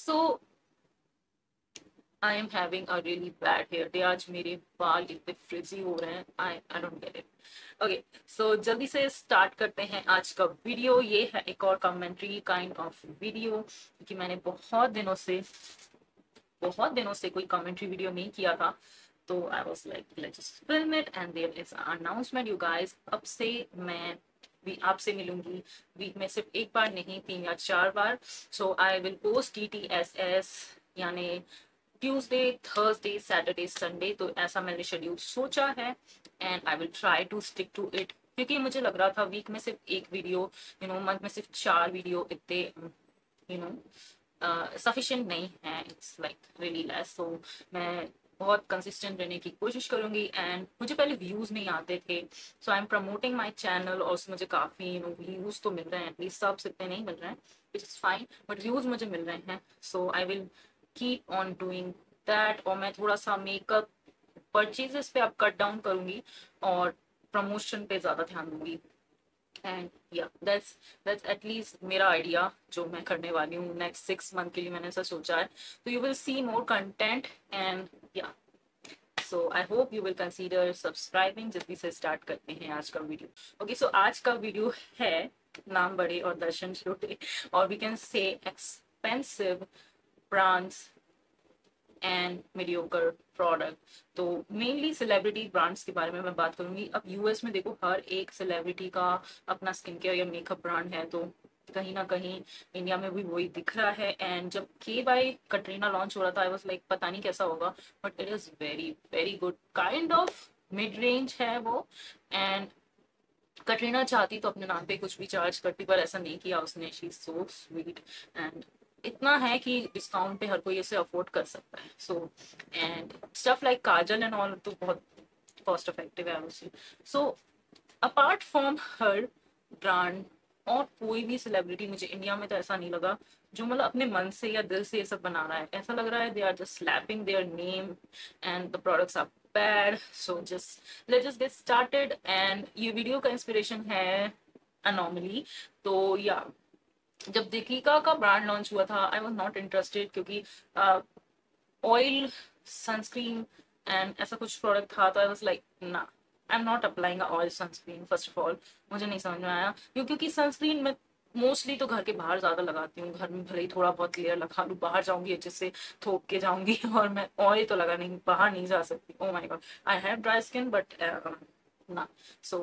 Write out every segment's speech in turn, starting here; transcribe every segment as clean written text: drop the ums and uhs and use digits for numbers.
So I am having a really bad hair day. आज मेरे बाल इतने फ्रिजी हो रहे हैं, I don't get it. Okay, so जल्दी से स्टार्ट करते हैं आज का वीडियो। ये है एक और कमेंट्री काइंड ऑफ वीडियो, क्योंकि मैंने बहुत दिनों से कोई कमेंट्री वीडियो नहीं किया था। तो I was like let's just film it and there is announcement you guys. अब से मैं भी आपसे मिलूंगी वीक में सिर्फ एक बार नहीं, 3 या 4 बार। So I will post TTSS, यानी ट्यूसडे, थर्सडे, सैटरडे, संडे। तो ऐसा मैंने शेड्यूल सोचा है and I will try to stick to it, क्योंकि मुझे लग रहा था वीक में सिर्फ एक वीडियो, मंथ में सिर्फ 4 वीडियो इतने यू नो सफिशिएंट नहीं है। It's like really less. So मैं बहुत कंसिस्टेंट रहने की कोशिश करूंगी। एंड मुझे पहले व्यूज नहीं आते थे, so I am promoting my channel और मुझे काफी व्यूज तो मिल रहे हैं, एटलीस्ट सब इतने नहीं मिल रहे हैं, which is fine, but views मुझे मिल रहे हैं। So I will keep on doing that. और मैं थोड़ा सा मेकअप परचेजेस पे अब कट डाउन करूंगी और प्रमोशन पे ज्यादा ध्यान दूंगी। एंड या दैट्स एटलीस्ट मेरा आइडिया जो मैं करने वाली हूँ नेक्स्ट 6 मंथ के लिए, मैंने ऐसा सोचा है। तो you will see more content and yeah so I hope you will consider subscribing. जल्दी से स्टार्ट करते हैं आज का वीडियो। ओके, सो आज का वीडियो है नाम बड़े और दर्शन छोटे, और we can say expensive brands and mediocre product. तो मेनली सेलिब्रिटी ब्रांड्स के बारे में मैं बात करूंगी। अब यूएस में देखो, हर एक सेलिब्रिटी का अपना स्किन केयर या मेकअप ब्रांड है, तो कहीं ना कहीं इंडिया में भी वही दिख रहा है। एंड जब के बाय कटरीना लॉन्च हो रहा था, आई वाज लाइक पता नहीं कैसा होगा, but it is very very good. Kind of mid range है वो। एंड कटरीना चाहती तो अपने नाम पे कुछ भी चार्ज करती, पर ऐसा नहीं किया उसने। She is so sweet. And इतना है कि डिस्काउंट पे हर कोई इसे अफोर्ड कर सकता है। So and stuff like Kajal and all तो बहुत कॉस्ट इफेक्टिव है उसी। So apart from her brand, और कोई भी सेलिब्रिटी मुझे इंडिया में तो ऐसा नहीं लगा जो मतलब अपने मन से या दिल से ये सब बना रहा है। ऐसा लग रहा है they are just slapping their name and the products are bad. So just let's just get started. And ये वीडियो का इंस्पिरेशन है अनोमली। तो या जब दीपिका का ब्रांड लॉन्च हुआ था, आई वॉज नॉट इंटरेस्टेड, क्योंकि ऑयल, सनस्क्रीन एंड ऐसा कुछ प्रोडक्ट था। तो आई वॉज लाइक ना, I am not applying oil sunscreen. First of all मुझे नहीं समझ में आया, क्योंकि सनस्क्रीन में मोस्टली तो घर के बाहर ज्यादा लगाती हूँ। घर में भले ही थोड़ा बहुत लेयर लगा लूँ, बाहर जाऊंगी अच्छे से थोप के जाऊंगी और मैं ऑयल तो लगा नहीं, बाहर नहीं जा सकती। Oh my God, I have dry skin but ना। सो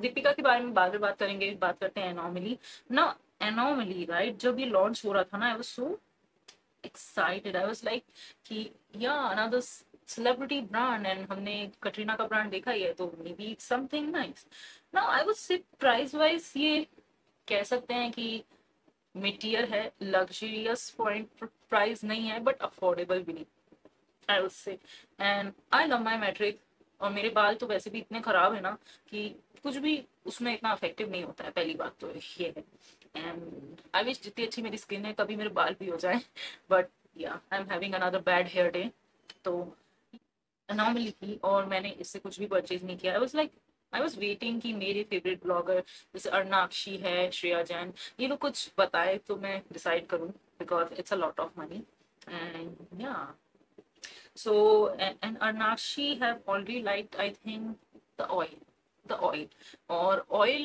दीपिका के बारे में बाद में बात करेंगे। बात करते हैं एनॉमली ना। एनॉमली राइट, जब ये लॉन्च हो रहा था ना, I was so excited. I was like कि या अनदर सेलिब्रिटी ब्रांड, एंड हमने कटरीना का ब्रांड देखा ही है, तो मे बी समथिंग नाइस। ना आई वाज से प्राइस वाइज ये कह सकते हैं कि मिटियर है, लग्जरियस पॉइंट प्राइस नहीं है, बट अफोर्डेबल भी नहीं, I would say. And I love my Matrix. और मेरे बाल तो वैसे भी इतने खराब है ना कि कुछ भी उसमें इतना अफेक्टिव नहीं होता है, पहली बात तो ये है। एंड आई विश जितनी अच्छी मेरी स्किन है कभी मेरे बाल भी हो जाए, but yeah I am having another bad hair day. तो अनोमली थी और मैंने इससे कुछ भी परचेज नहीं किया। आई वॉज वेटिंग कि मेरे फेवरेट ब्लॉगर जैसे अर्नाक्षी है, श्रेया जैन, ये लोग कुछ बताए तो मैं डिसाइड करूँ, because it's a lot of money. And या so and Arnakshi have already liked, I think, the oil, the oil or oil.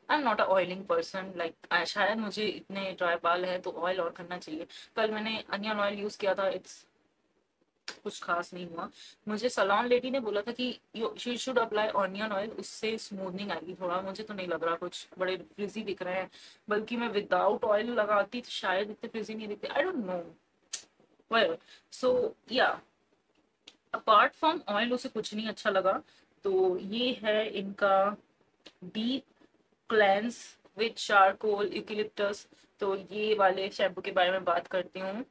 I'm not a oiling person. Like शायद मुझे इतने ड्राई बाल है तो ऑयल और करना चाहिए। कल मैंने अनियन ऑयल यूज किया था, इट्स कुछ खास नहीं हुआ। मुझे सलोन लेडी ने बोला था कि you should apply onion oil, उससे स्मूथनिंग आएगी थोड़ा। मुझे तो नहीं लग रहा, कुछ बड़े फ्रिजी दिख रहे हैं, बल्कि मैं विदाउट ऑयल लगाती तो शायद इतने फ्रिजी नहीं दिखते। I don't know, well. So yeah apart from oil उसे कुछ नहीं अच्छा लगा। तो ये है इनका deep cleanse with charcoal eucalyptus. तो ये वाले शैम्पू के बारे में बात करती हूँ।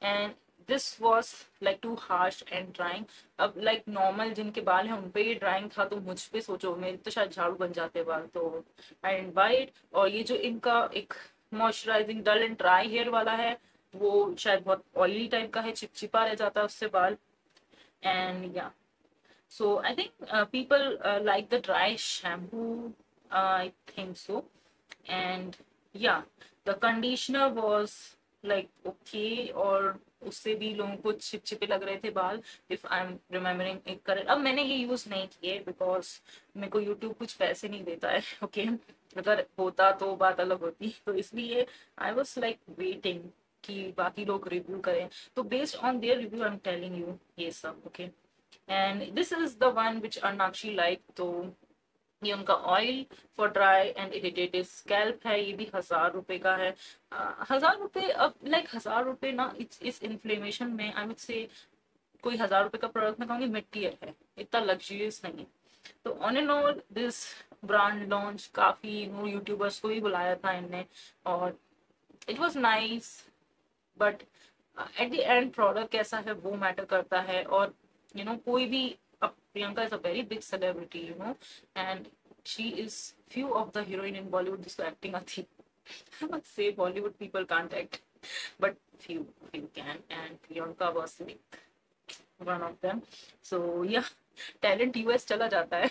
And this was like too harsh and drawing. अब लाइक नॉर्मल जिनके बाल हैं उन पे ये ड्राइंग था, तो मुझ पे सोचो मेरे तो शायद झाड़ू बन जाते बाल। तो आई एंड बाय इट। और ये जो इनका एक moisturising dull and dry hair वाला है, वो शायद बहुत ऑयली टाइप का है, चिपचिपा रह जाता है उससे बाल। And yeah, so I think people like the dry shampoo, I think so. And yeah, the conditioner was like okay, और उससे भी लोगों को चिपचिपे लग रहे थे बाल, if I am remembering it correct. अब मैंने ये यूज नहीं किए बिकॉज मेरे को यूट्यूब कुछ पैसे नहीं देता है, ओके अगर होता तो बात अलग होती, तो इसलिए आई वॉज लाइक वेटिंग कि बाकी लोग रिव्यू करें, तो based on their review I am telling you ये सब, okay. And this is the one which Anakshi like, तो ये उनका oil for dry and irritated scalp है, ये भी 1000 रुपए का है। 1000 रुपए, अब लाइक 1000 रुपए ना इस इन्फ्लेमेशन में आई वुड से कोई 1000 रुपए का प्रोडक्ट मैं कहूँगी मिड टियर है, इतना लग्जरियस नहीं है। तो on and all this brand launch काफी यूट्यूबर्स को भी बुलाया था इनने, और it was nice, but at the end product कैसा है वो मैटर करता है। और कोई भी, अब Priyanka is a very big celebrity and she is few of the heroine in Bollywood जिसको एक्टिंग आती, I must say Bollywood people can't act, but few can, and Priyanka was like one of them. So yeah, talent US चला जाता है।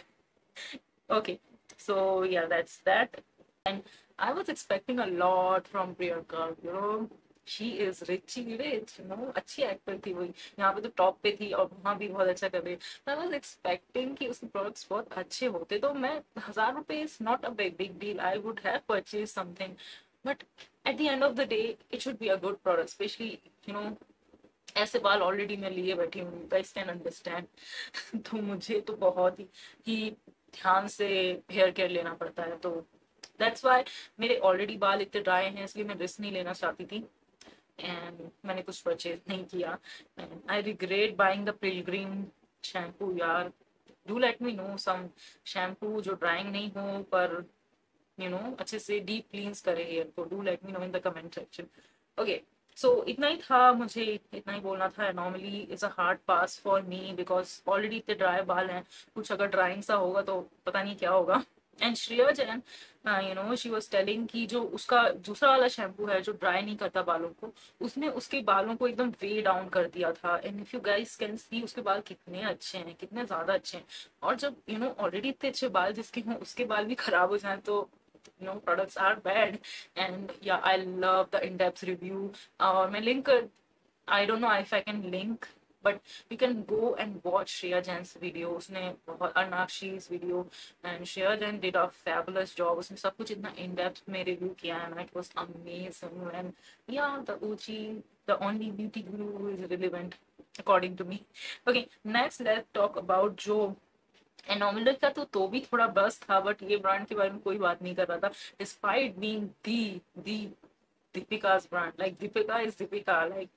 Okay, so yeah, that's that. And I was expecting a lot from Priyanka, she is rich, अच्छी actor थी वही, यहाँ पे तो top पे थी और वहाँ भी बहुत अच्छा कर रही है। आई वाज एक्सपेक्टिंग कि उसके प्रोडक्ट्स बहुत अच्छे होते, तो मैं 1000 रुपए is not a big deal, I would have purchase something, but at the end of the day it should be a good product, specially ऐसे बाल ऑलरेडी मैं लिए बैठी हूँ, गाइस कैन अंडरस्टैंड। तो मुझे तो बहुत ही ध्यान से हेयर केयर लेना पड़ता है, तो दैट्स वाई मेरे ऑलरेडी बाल इतने ड्राई हैं, इसलिए मैं रिस्क नहीं लेना चाहती थी, एंड मैंने कुछ परचेज नहीं किया। And I regret buying the Pilgrim shampoo यार, do let me know some shampoo जो ड्राइंग नहीं हो पर अच्छे से डीप क्लींस करे हेयर को, do let me know in the comment section, okay. So इतना ही था, मुझे इतना ही बोलना था। Normally is a hard pass for me because already इतने ड्राई बाल हैं, कुछ अगर ड्राइंग सा होगा तो पता नहीं क्या होगा। And Shreya Jain she was telling कि जो उसका दूसरा वाला शैम्पू है जो ड्राई नहीं करता बालों को, उसने उसके बालों को एकदम वे डाउन कर दिया था। And if you guys can see उसके बाल कितने अच्छे हैं, कितने ज्यादा अच्छे हैं। और जब ऑलरेडी इतने अच्छे बाल जिसके हों उसके बाल भी खराब हो जाए तो products are bad. And yeah, I love the in-depth review, और मैं link, I don't know if I can link, but you can go and watch Shreya Jain's video, उसने बहुत Arnakshi's video, and Shreya Jain did a fabulous job, उसने सब कुछ इतना in depth में review किया है, and it was amazing. And yeah, the OG, the only beauty guru who is relevant according to me. Okay, next let's talk about जो एनोमिलर का, तो भी थोड़ा बस था, बट ये ब्रांड के बारे में कोई बात नहीं कर रहा था, despite being the Deepika's brand. Like Deepika is Deepika. Like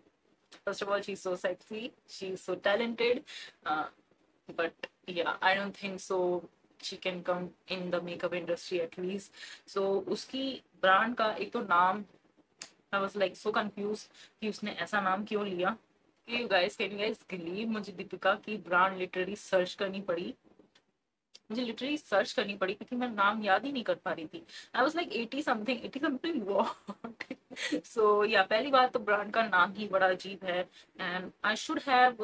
first of all, she's so sexy, she's so talented, but yeah, I don't think so she can come in the makeup industry at least. So उसकी brand का एक तो नाम, I was like so confused कि उसने ऐसा नाम क्यों लिया। You guys, can you guys believe मुझे दीपिका की ब्रांड लिटरली सर्च करनी पड़ी, मुझे लिटरली सर्च करनी पड़ी क्योंकि मैं नाम याद ही नहीं कर पा रही थी। I was like 80 something what. So yeah पहली बात तो ब्रांड का नाम ही बड़ा अजीब है, and I should have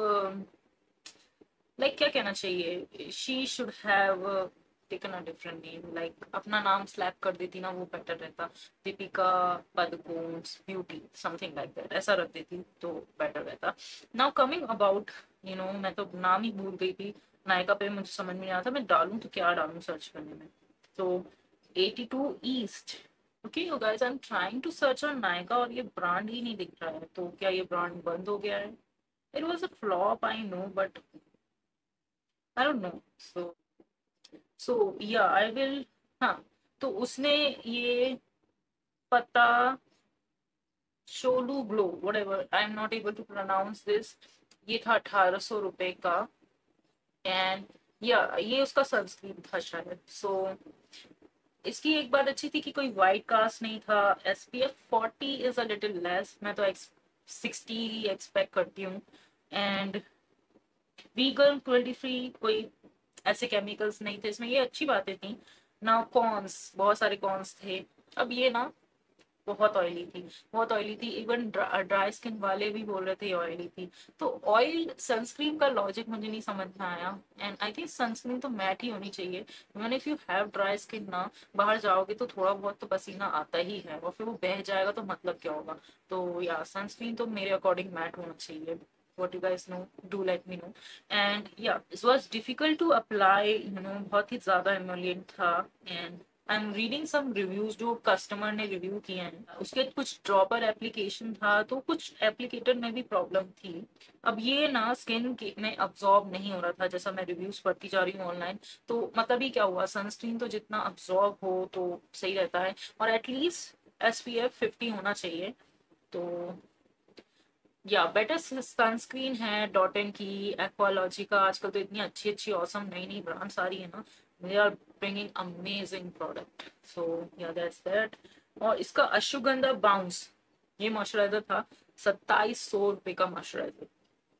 like क्या कहना चाहिए, she should have taken a different name, like अपना नाम स्लैप कर देती ना, वो बेटर रहता। Deepika Padukone beauty something like that ऐसा रख देती तो बेटर रहता। नाउ कमिंग अबाउट मैं तो नाम ही भूल गई थी, नायका पे मुझे समझ में नहीं आता मैं डालूं तो क्या डालूं सर्च करने में। तो 82 east, okay you guys, I am trying to search on Nykaa और ये ब्रांड ही नहीं दिख रहा है, तो क्या ये ब्रांड बंद हो गया है? It was a flop I know, but I don't know. So yeah I will, हाँ, तो उसने ये पता शोलू glow whatever, I am not able to pronounce this, ये था 1800 रुपए का। एंड या ये उसका सनस्क्रीन था शायद। सो इसकी एक बात अच्छी थी कि कोई वाइट कास्ट नहीं था, SPF 40 is a little less, मैं तो 60 एक्सपेक्ट करती हूँ। एंड वीगन क्रुएल्टी फ्री, कोई ऐसे केमिकल्स नहीं थे इसमें, ये अच्छी बातें थी ना। कॉन्स, बहुत सारे कॉन्स थे। अब ये ना बहुत ऑयली थी, बहुत ऑयली थी। इवन ड्राई स्किन वाले भी बोल रहे थे ऑयली थी। तो ऑयल सनस्क्रीन का लॉजिक मुझे नहीं समझ में आया। एंड आई थिंक सनस्क्रीन तो मैट ही होनी चाहिए। Even if you have dry skin ना, बाहर जाओगे तो थोड़ा बहुत तो पसीना आता ही है, और फिर वो बह जाएगा तो मतलब क्या होगा। तो या सनस्क्रीन तो मेरे अकॉर्डिंग मैट होना चाहिए। what you guys know, do let me know. And yeah, it was difficult to apply, बहुत ही ज्यादा emollient था। and I'm reading some reviews जो कस्टमर ने रिव्यू किए हैं, उसके कुछ ड्रॉपर एप्लीकेशन था, तो कुछ एप्लीकेटर में भी प्रॉब्लम थी। अब ये ना स्किन में अब्जॉर्ब नहीं हो रहा था, जैसा मैं रिव्यूज पढ़ती जा रही हूँ ऑनलाइन। तो मतलब ही क्या हुआ, सनस्क्रीन तो जितना अब्जॉर्ब हो तो सही रहता है, और एटलीस्ट SPF 50 होना चाहिए। तो या बेटर सनस्क्रीन है डॉटन की, एक्वालॉजी का। आजकल तो इतनी अच्छी अच्छी ऑसम नई नई ब्रांड्स आ रही है ना, they are bringing amazing product. So yeah that's that. और इसका अश्वगंधा बाउंस, ये मॉइस्चराइजर था 2700 रुपये का मॉइस्चराइजर।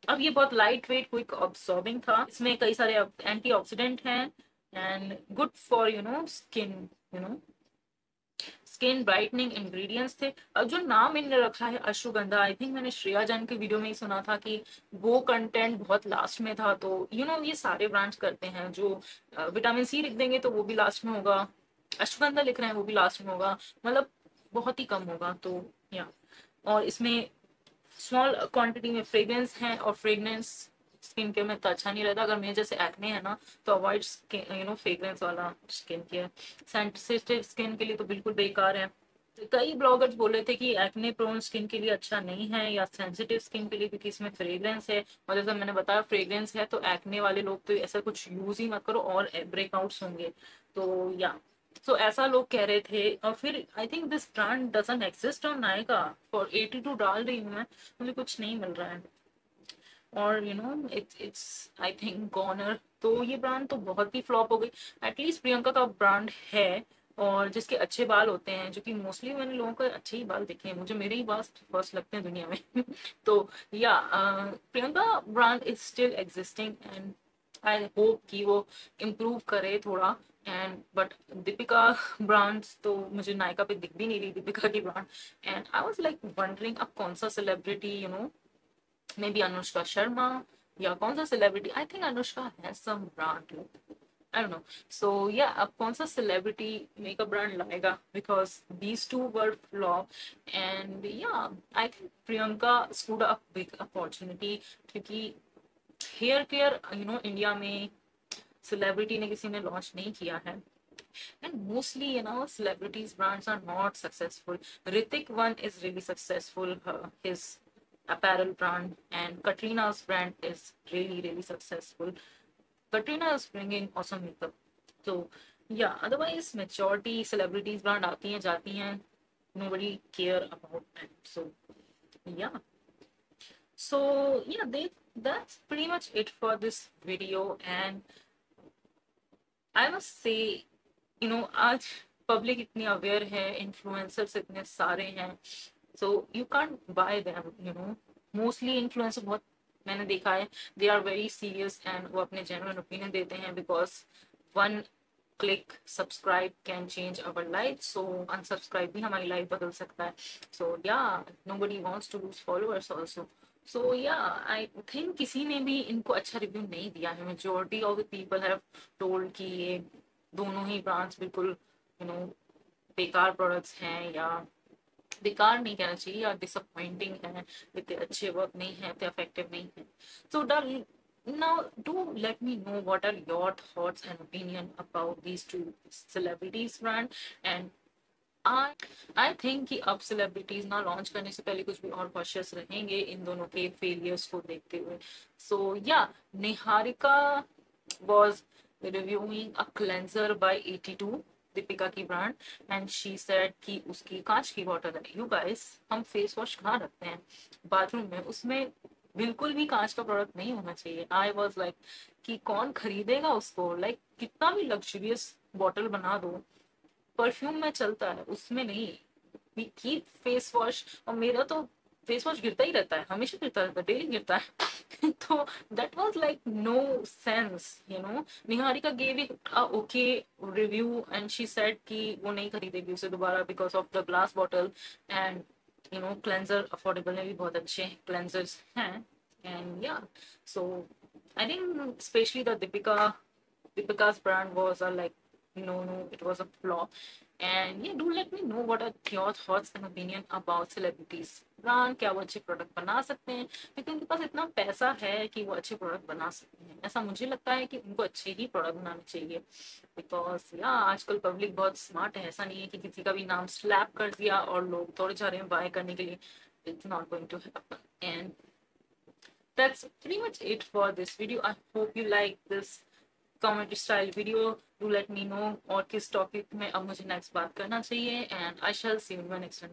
अब ये बहुत लाइट वेट क्विक ऑब्सॉर्बिंग था, इसमें कई सारे एंटीऑक्सीडेंट हैं and good for skin, you know skin brightening ingredients थे। अब जो नाम इनने रखा है अश्वगंधा, आई थिंक मैंने श्रेया जैन के वीडियो में ही सुना था कि वो कंटेंट बहुत लास्ट में था। तो ये सारे ब्रांड्स करते हैं, जो विटामिन सी लिख देंगे तो वो भी लास्ट में होगा, अश्वगंधा लिख रहे हैं वो भी लास्ट में होगा, मतलब बहुत ही कम होगा। तो या और इसमें स्मॉल क्वांटिटी में फ्रेग्रेंस है, और फ्रेग्रेंस स्किन केयर में तो अच्छा नहीं रहता। अगर मेरे जैसे एक्ने है ना, तो अवॉइड फ्रेग्रेंस वाला स्किन केयर। सेंसिटिव स्किन के लिए तो बिल्कुल बेकार है। तो कई ब्लॉगर्स बोल रहे थे कि एक्ने प्रोन स्किन के लिए अच्छा नहीं है, या सेंसिटिव स्किन के लिए, क्योंकि इसमें फ्रेग्रेंस है। और जैसा मैंने बताया फ्रेग्रेंस है, तो एक्ने वाले लोग तो ऐसा कुछ यूज ही मत करो, और ब्रेकआउट्स होंगे। तो या सो ऐसा लोग कह रहे थे। और फिर I think this brand doesn't exist on Nykaa. For 82 डाल रही हूँ मैं, मुझे कुछ नहीं मिल रहा है। और इट्स आई थिंक गॉनर। तो ये ब्रांड तो बहुत ही फ्लॉप हो गई। एटलीस्ट प्रियंका का ब्रांड है, और जिसके अच्छे बाल होते हैं, जो कि मोस्टली मैंने लोगों को अच्छे ही बाल देखे हैं, मुझे मेरे ही बाल फर्स्ट लगते हैं दुनिया में। तो या Priyanka brand is still existing, and I hope कि वो इम्प्रूव करे थोड़ा। एंड बट दीपिका ब्रांड्स तो मुझे नायका पे दिख भी नहीं रही, दीपिका की brand. And I was like wondering अब कौन सा celebrity, maybe Anushka Sharma, या कौन सा celebrity, I think Anushka has some brand, I don't know. So yeah अब कौन सा सेलिब्रिटी मेकअप ब्रांड लाएगा, because these two were flop. And yeah I think Priyanka stood a big opportunity, क्योंकि हेयर केयर इंडिया में celebrity ने किसी ने launch नहीं किया है। And mostly, celebrities brands are not successful. Ritik one is really successful, his apparel brand, and Katrina's brand is really, really successful. Katrina is bringing awesome makeup. So, yeah, otherwise, majority celebrities brand आती हैं जाती हैं, nobody care about them. So, yeah. So, yeah, that's pretty much it for this video. And I must say, आज public इतनी aware है, influencers इतने सारे हैं, so you can't buy them. Mostly influencer बहुत मैंने देखा है, they are very serious, and वो अपने जेन्युइन ओपिनियन देते हैं, because one click subscribe can change our life. So unsubscribe भी हमारी लाइफ बदल सकता है। So yeah nobody wants to lose followers also. So yeah I think किसी ने भी इनको अच्छा रिव्यू नहीं दिया है। Majority of the people have told कि ये दोनों ही ब्रांड्स बिल्कुल बेकार प्रोडक्ट्स हैं, या बेकार नहीं कहना चाहिए, या डिसअपॉइंटिंग है, इतने अच्छे वर्क नहीं है, इतने इफेक्टिव नहीं है। सो now do let me know what are your thoughts and opinion about these two celebrities brand. And I think कि अब सेलिब्रिटीज ना लॉन्च करने से पहले कुछ भी और कॉशियस रहेंगे इन दोनों के फेलियर्स को देखते हुए। सो या Niharika was reviewing a cleanser by 82, Deepika की ब्रांड, एंड शी सेड कि उसकी कांच की बॉटल है। यू गाइस, हम फेस वॉश कहाँ रखते हैं? बाथरूम में, उसमें बिल्कुल भी कांच का प्रोडक्ट नहीं होना चाहिए। आई वॉज लाइक कि कौन खरीदेगा उसको, लाइक कितना भी लग्जरियस बॉटल बना दो, परफ्यूम में चलता है, उसमें नहीं। वी कीप फेस वॉश, और मेरा तो फेस वॉश गिरता ही रहता है, हमेशा गिरता रहता है, डेली गिरता है। तो that was like no sense, you know. Niharika gave it a okay review and she said कि वो नहीं खरीदेगी उसे दोबारा because of the glass bottle, and you know cleanser affordable में भी बहुत अच्छे cleansers हैं. And yeah, so I think especially the Deepika's brand was a like no, it was a flaw. And yeah, do let me know what are your thoughts and opinion about celebrities brand. क्या वो अच्छे product बना सकते हैं, क्योंकि उनके पास इतना पैसा है कि वो अच्छे प्रोडक्ट बना सकते हैं. ऐसा मुझे लगता है कि उनको अच्छे ही प्रोडक्ट बनाने चाहिए, बिकॉज या आजकल पब्लिक बहुत स्मार्ट है. ऐसा नहीं है कि किसी का भी नाम स्लैप कर दिया और लोग दौड़ जा रहे हैं बाय करने के लिए. It's not going to happen. And that's pretty much it for this video. I hope you like this comedy style video. Do let me no और किस टॉपिक में अब मुझे नेक्स्ट बात करना चाहिए. And I shall see you in my next